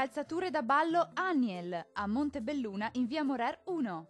Calzature da ballo Aniel a Montebelluna in via Morer 1.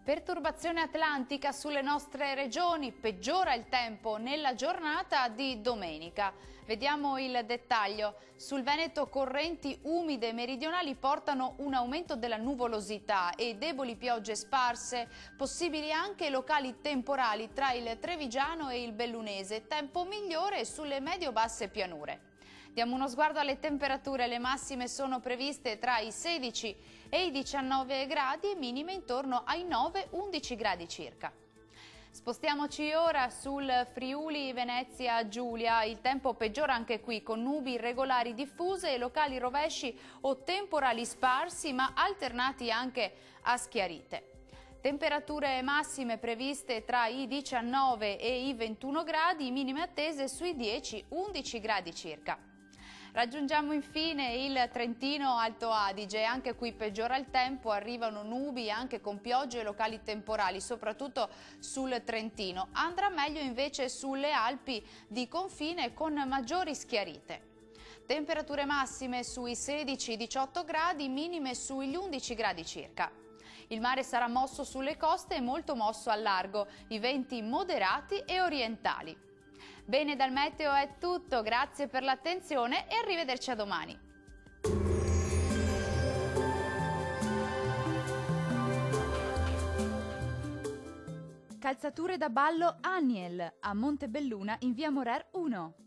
Perturbazione atlantica sulle nostre regioni, peggiora il tempo nella giornata di domenica. Vediamo il dettaglio. Sul Veneto correnti umide meridionali portano un aumento della nuvolosità e deboli piogge sparse, possibili anche locali temporali tra il Trevigiano e il Bellunese, tempo migliore sulle medio-basse pianure. Diamo uno sguardo alle temperature, le massime sono previste tra i 16 e i 19 gradi, minime intorno ai 9-11 gradi circa. Spostiamoci ora sul Friuli Venezia Giulia, il tempo peggiora anche qui con nubi irregolari diffuse e locali rovesci o temporali sparsi ma alternati anche a schiarite. Temperature massime previste tra i 19 e i 21 gradi, minime attese sui 10-11 gradi circa. Raggiungiamo infine il Trentino Alto Adige, anche qui peggiora il tempo, arrivano nubi anche con piogge locali temporali, soprattutto sul Trentino. Andrà meglio invece sulle Alpi di confine con maggiori schiarite. Temperature massime sui 16-18 gradi, minime sugli 11 gradi circa. Il mare sarà mosso sulle coste e molto mosso al largo, i venti moderati e orientali. Bene, dal meteo è tutto, grazie per l'attenzione e arrivederci a domani. Calzature da ballo Aniel a Montebelluna in via Morer 1.